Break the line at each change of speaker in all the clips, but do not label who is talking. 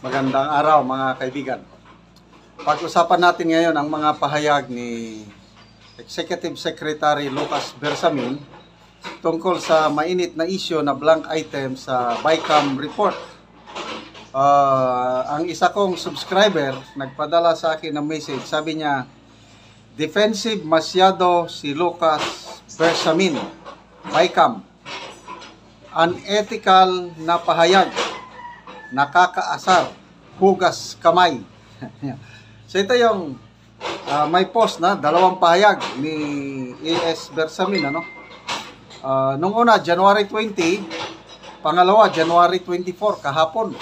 Magandang araw mga kaibigan. Pag-usapan natin ngayon ang mga pahayag ni Executive Secretary Lucas Bersamin tungkol sa mainit na issue na blank item sa BICAM report. Ang isa kong subscriber nagpadala sa akin ng message. Sabi niya, defensive masyado si Lucas Bersamin, BICAM. Unethical na pahayag, nakakaasar, hugas kamay. So ito yung may post na dalawang pahayag ni A.S. Bersamin, ano? Nung una, January 20, pangalawa, January 24, kahapon.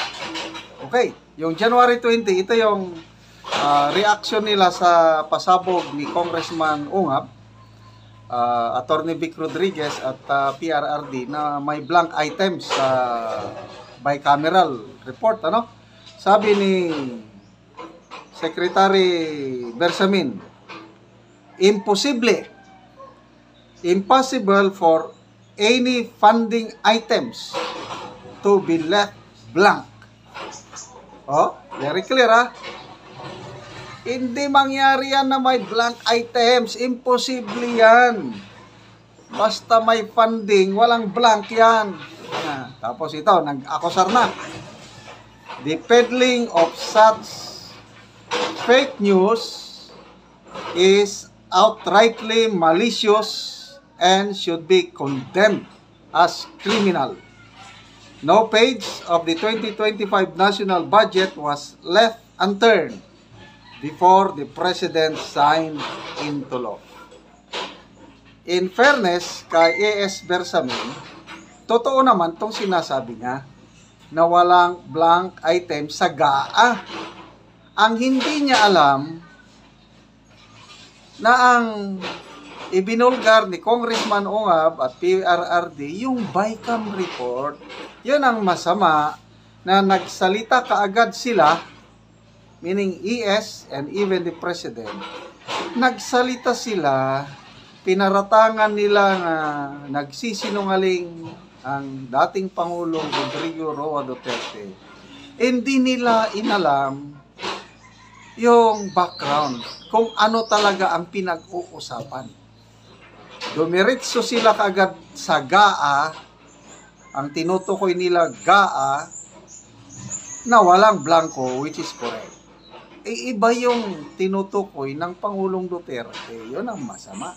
Okay, yung January 20, ito yung reaction nila sa pasabog ni Congressman Ungab, Attorney Vic Rodriguez at PRRD na may blank items sa bicameral report, ano? Sabi ni Secretary Bersamin, impossible for any funding items to be left blank. Oh, very clear, ha? Hindi mangyari yan na may blank items. Imposible yan. Basta may funding, walang blank yan. Tapos ito, nag-akusar na. The peddling of such fake news is outrightly malicious and should be condemned as criminal. No page of the 2025 national budget was left unturned before the President signed into law. In fairness kay A.S. Bersamin, totoo naman itong sinasabi niya na walang blank item sa GAA. Ang hindi niya alam na ang ibinulgar ni Congressman Ungab at PRRD, yung BICAM report, yun ang masama na nagsalita kaagad sila, meaning ES and even the President, nagsalita sila, pinaratangan nila na nagsisinungaling ang dating Pangulong Rodrigo Roa Duterte. Hindi nila inalam yung background, kung ano talaga ang pinag-uusapan. Dumiretso sila kaagad sa GAA, ang tinutukoy nila GAA, na walang blanco, which is correct. Iba yung tinutukoy ng Pangulong Duterte. Yun ang masama.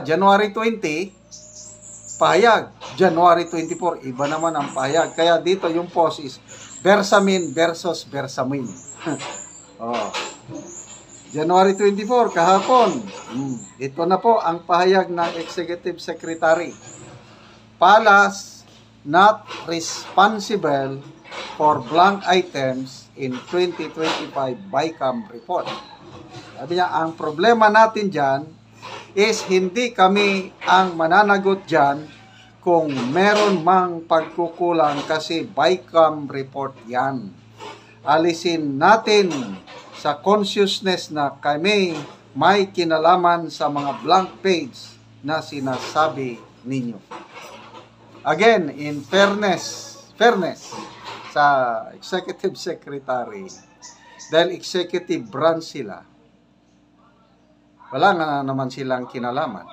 January 20, pahayag. January 24, iba naman ang pahayag. Kaya dito yung post is Bersamin versus Bersamin. January 24, kahapon. Ito na po ang pahayag ng Executive Secretary. Palace not responsible for blank items in 2025 BICAM report. Sabi niya, ang problema natin dyan is hindi kami ang mananagot dyan kung meron mang pagkukulang kasi BICAM report yan. Alisin natin sa consciousness na kami may kinalaman sa mga blank page na sinasabi ninyo. Again, in fairness sa Executive Secretary, dahil executive branch sila, wala nga naman silang kinalaman.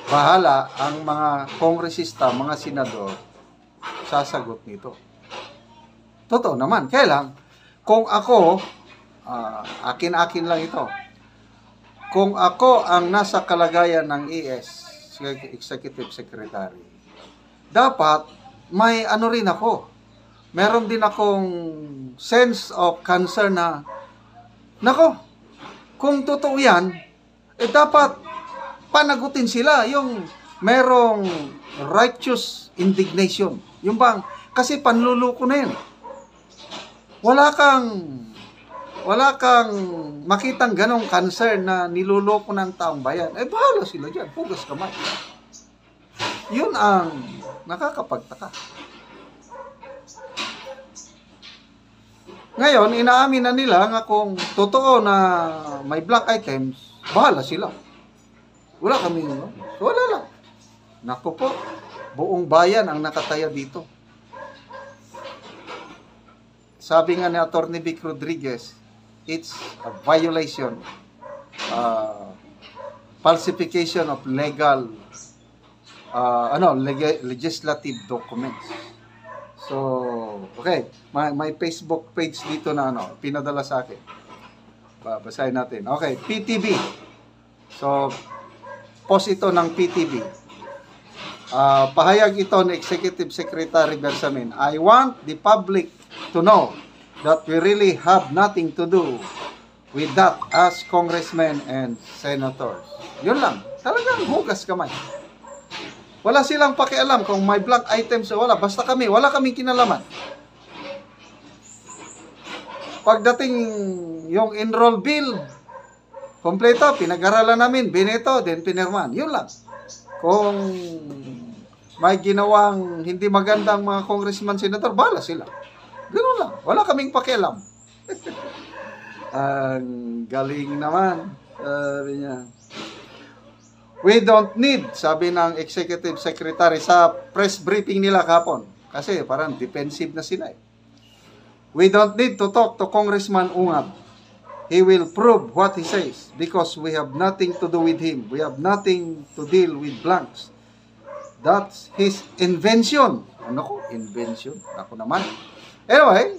Bahala ang mga kongresista, mga senador, sasagot nito. Totoo naman. Kaya lang, kung ako, akin-akin lang ito, kung ako ang nasa kalagayan ng ES, Executive Secretary, dapat may ano rin ako. Meron din akong sense of concern na, nako, kung totoo yan, dapat panagutin sila yung merong righteous indignation. Yung bang, kasi panluloko na yun. Wala kang makitang ganong concern na niluloko ng taong bayan. Bahala sila dyan. Hugas kamay. Yun ang nakakapagtaka. Ngayon, inaamin na nila nga kung totoo na may black items, bahala sila. Wala kami, no? Wala lang. Naku po, Buong bayan ang nakataya dito. Sabi nga ni Atty. Vic Rodriguez, it's a violation, falsification of legislative documents. So, okay, may Facebook page dito na pinadala sa akin. Basahin natin. Okay, PTV. So, post ito ng PTV. Pahayag ito ni Executive Secretary Bersamin. I want the public to know that we really have nothing to do with that as congressmen and senators. Yun lang. Talagang hugas kamay. Wala silang pakialam kung may blank items o wala. Basta wala kaming kinalaman. Pagdating yung enroll bill, kompleto, pinag-aralan namin, bineto, then pinirman. Yun lang. Kung may ginawang hindi magandang mga congressman, senator, bala sila. Ganoon lang. Wala kaming pakialam. Ang galing naman. Sabi niya. We don't need, sabi ng Executive Secretary sa press briefing nila kahapon. Kasi parang defensive na sila eh. We don't need to talk to Congressman Ungab. He will prove what he says because we have nothing to do with him. We have nothing to deal with blanks. That's his invention. Ano ko? Invention? Ako naman. Anyway,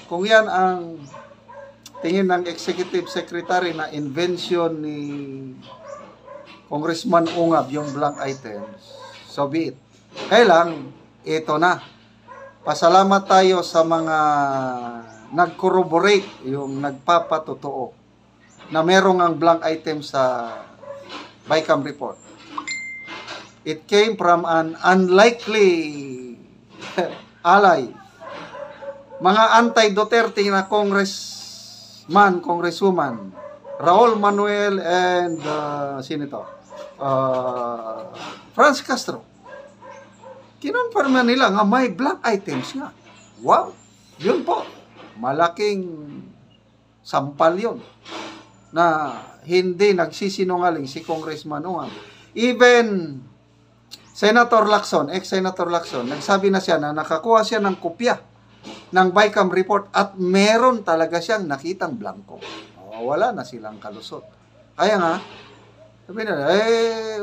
kung yan ang tingin ng Executive Secretary na invention ni Congressman Ungab, yung blank items, so be it. Kaya lang, ito na. Pasalamat tayo sa mga nag-corroborate, yung nagpapatotoo na merong ang blank item sa BICAM report. It came from an unlikely ally. Mga anti-Duterte na congressman, congresswoman, Raul Manuel and Senator Franz Castro. Kinonfirma nila nga may blank items nga. Wow! Yun po. Malaking sampal yun na hindi nagsisinungaling si Congressman Ungab. Even Senator Lacson, ex-Senator Lacson, nagsabi na siya na nakakuha siya ng kopya ng BICAM report at meron talaga siyang nakitang blanco. Wala na silang kalusot. Kaya nga, sabi nila,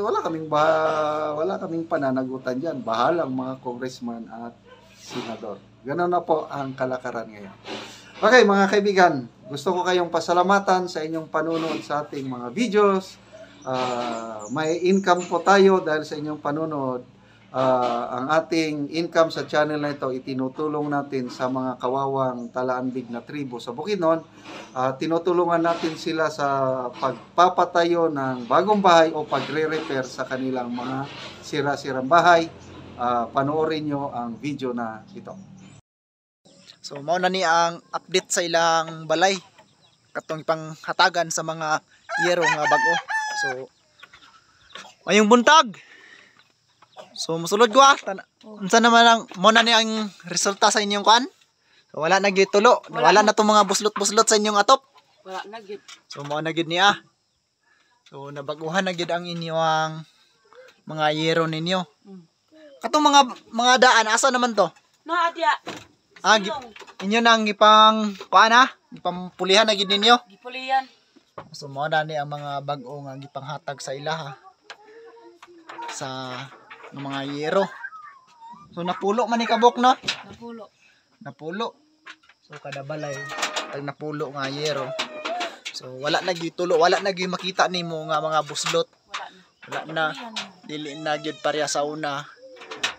wala kaming pananagutan dyan. Bahalang mga congressman at senador. Ganun na po ang kalakaran ngayon. Okay, mga kaibigan, gusto ko kayong pasalamatan sa inyong panunood sa ating mga videos. May income po tayo dahil sa inyong panunood. Ang ating income sa channel na ito itinutulong natin sa mga kawawang talaanbig na tribo sa Bukidnon. Tinutulungan natin sila sa pagpapatayo ng bagong bahay o pagre-repair sa kanilang mga sira-sirang bahay. Panoorin nyo ang video na ito.
So mao na ni ang update sa ilang balay katong ipanghatagan sa mga yero nga bag-o. So mayong buntag. So musulod ko unsa naman ang mo na ni ang resulta sa inyong kuan? So wala na gyud tulo. Wala na tong mga buslot-buslot sa inyong atop.
Wala na gyud.
So mao na gyud niya. So nabaguhan na gyud ang inyong mga yero ninyo. Katong mga daan asa naman to?
Na adya.
Inyo nang gipang kuan gipampulihan na gyud ninyo.
Gipulian.
So mao na ni ang mga bag-o nga gipanghatag sa ilaha. Sa ng mga yero. So napulo man ni kabok no? Napulo. So kada balay tag napulo nga yero. So wala na gyud tulo, wala na gyud makita nimo nga mga buslot. Wala na. Dili na gyud pareha sa una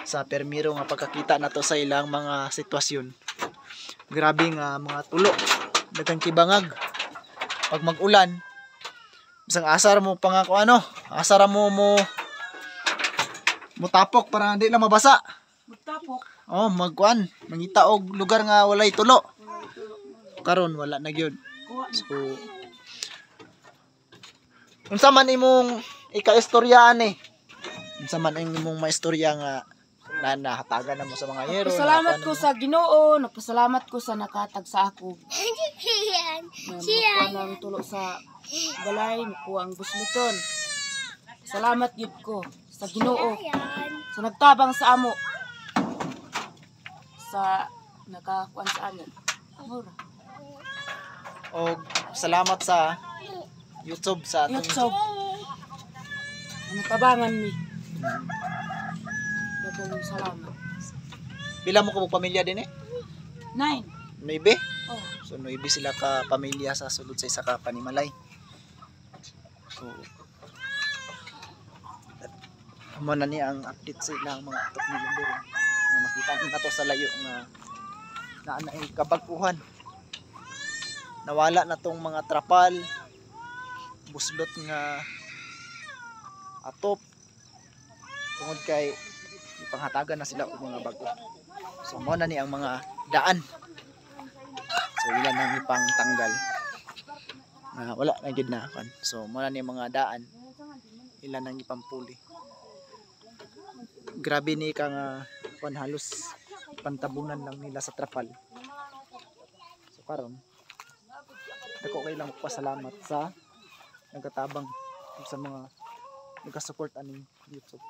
sa permiro nga pagkakita nato sa ilang mga sitwasyon. Grabe nga mga tulo. Daghang kibangag. Pag mag-ulan, bisang asar mo pa nga ko asar mo mutapok para hindi na mabasa.
Mutapok.
Oh, magkuan, mangita og lugar nga walay tulo. Karon wala na gyud. So unsa man imong ika-istoryaan unsa man ang imong maistorya nga nahatagan na mo sa mga yero.
Pasalamat ko sa Ginoo, nagpasalamat ko sa nakatag sa ako. Nang tulo sa balay, nakuha ang busluton. Salamat yun ko sa Ginoo. Sa Sa nagtabang sa amo. Sa nakakuan sa amin. Mura.
O salamat sa YouTube sa atong
YouTube. Natabangan mi. Dagang salamat.
Pila mo ka pamilya din eh?
9.
9?
Oh.
So 9 sila ka pamilya sa sulod sa isa ka panimalay. So amo na ni ang update sa ilang mga tok ni Lindoro. Nga makita na to sa layo nga na ay kabag-uhan. Nawala na tong mga trapal, buslot nga atop tungod kay ipanghatagan na sila og mga bago. So mo na ni ang mga daan. So ilan nang ipang tanggal. Wala na gid na kan. So mo na ni mga daan. Ilan nang ipampuli. Grabe ni ka nga halos pantabunan lang nila sa trapal. So karon dako kay lang magpasalamat sa nagatabang sa mga nagasupport aning YouTube.